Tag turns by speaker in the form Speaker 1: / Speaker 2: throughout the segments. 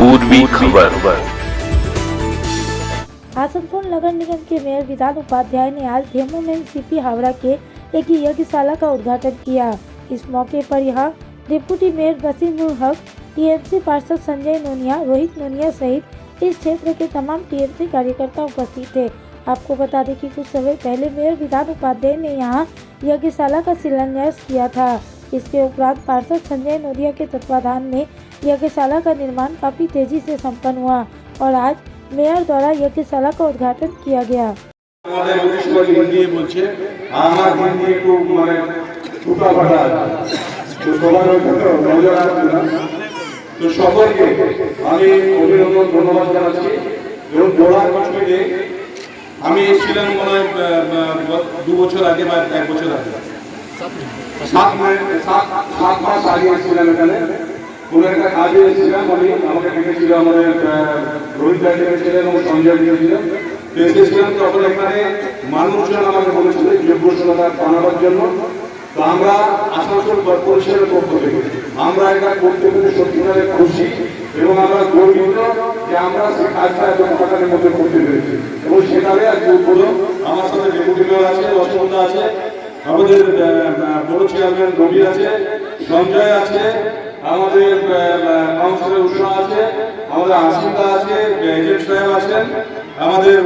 Speaker 1: पूर्वी खबर।
Speaker 2: आसनसोल नगर निगम के मेयर विधान उपाध्याय ने आज धेमू में सीपी हावड़ा के एक यज्ञशाला का उद्घाटन किया। इस मौके पर यहाँ deputy mayor Wasim ul Haq, TMC पार्षद संजय नोनिया, रोहित नोनिया सहित इस क्षेत्र के तमाम टीएमसी कार्यकर्ता उपस्थित थे। आपको बता दें कि कुछ समय पहले मेयर विधान उपाध्याय ने यहाँ यज्ञशाला का शिलान्यास किया था। इसके उपरांत पार्षद संजय नोनिया के तत्वाधान में यज्ञशाला का निर्माण काफी तेजी से संपन्न हुआ और आज मेयर द्वारा यज्ञशाला का उद्घाटन किया गया।
Speaker 3: আমি এসেছিলাম মনে হয় 2 বছর আগে বা 1 বছর আগে, 7 মাস আগে এসেছিলাম। এখানে কোনো একটা কাজে এসেছিলাম, আমাকে ডেকেছিল আমাদের রোহিত ভাই ডেকেছিলেন এবং সঞ্জয় ডেকেছিলেন। এসেছিলাম তখন এখানে মানুষজন আমাকে বলেছিল যোগ্যশীলতা বানাবার জন্য। তো আমরা আসানসোল কর্পোরেশনের পক্ষ থেকে আমরা এটা করতে পেরে সত্যিকারে খুশি এবং আমরা গর্বিত যে আমরা সেই কাজটা এত টাকার মধ্যে করতে পেরেছি। এবং সেখানে আজকে উদ্বোধন আমার সাথে ডেপুটি মেয়র আছে, অসুবিধা আছে, আমাদের বড় চেয়ারম্যান রবি আছে, সঞ্জয় আছে, আমাদের কাউন্সিলর উষা আছে, আমাদের আসিফা আছে, এজেন্ট সাহেব আছেন, আমাদের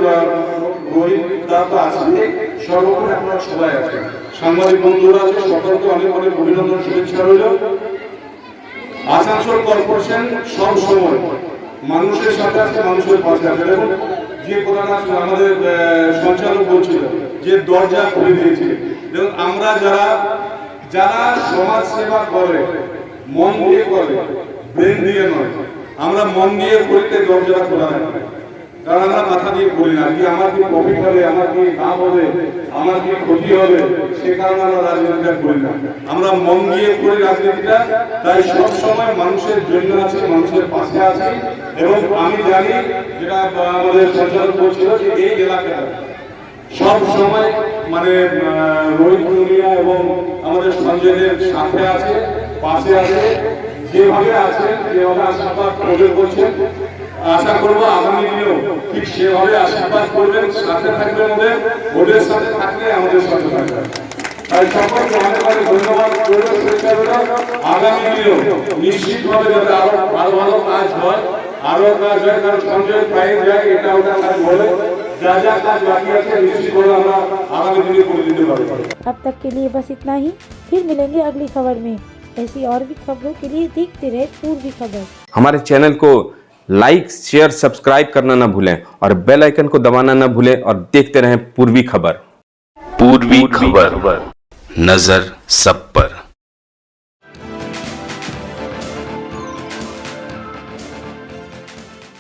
Speaker 3: রোহিত দাদা আছে, সর্বোপরি আপনারা সবাই আছেন, সাংবাদিক বন্ধুরা আছে, সকলকে অনেক অনেক অভিনন্দন শুভেচ্ছা রইল। আসানসোল কর্পোরেশন সব সময় মানুষের সাথে আছে, মানুষের পাশে আছে। এবং যে কথাটা আমাদের সঞ্চালক বলছিল যে দরজা খুলে দিয়েছে, এবং আমরা যারা সমাজ সেবা করে মন দিয়ে করে, ব্রেন দিয়ে নয়, আমরা মন দিয়ে করতে দরজাটা খোলা রাখি। কারণ আমরা মাথা দিয়ে করি না কি আমার কি প্রফিট হবে, আমার কি লাভ হবে, আমার কি ক্ষতি হবে, সে কারণে আমরা রাজনীতিটা করি না, আমরা মন দিয়ে করি রাজনীতিটা। তাই সব সময় মানুষের জন্য আছে, মানুষের পাশে আছে। এবং আমি জানি যেটা আমাদের সঞ্চালক বলছিল যে এই এলাকাটা সব সময় মানে রোহিত নদিয়া এবং আমাদের সঞ্জয়দের সাথে আছে, পাশে আছে, যেভাবে আছেন, যেভাবে আশীর্বাদ প্রয়োগ করছেন। আশা করবো আগামী দিনেও ঠিক সেভাবে আশীর্বাদ করবেন, সাথে থাকবেন, ওদের সাথে থাকলে আমাদের সাথে থাকবেন। তাই সকলকে অনেক অনেক ধন্যবাদ। আগামী দিনেও নিশ্চিতভাবে যাতে আরো ভালো কাজ হয়, কারণ সঞ্জয় প্রায় যায় এটা ওটা কাজ বলে, যা যা কাজ বাকি আছে নিশ্চিতভাবে আমরা আগামী দিনে করে দিতে পারবো।
Speaker 2: अब तक के लिए बस इतना ही, फिर मिलेंगे अगली खबर में। ऐसी और भी खबरों के लिए देखते रहे पूर्वी खबर।
Speaker 4: हमारे चैनल को लाइक, शेयर, सब्सक्राइब करना ना भूलें और बेल आइकन को दबाना ना भूलें और देखते रहें पूर्वी खबर।
Speaker 1: पूर्वी खबर, नजर सब पर।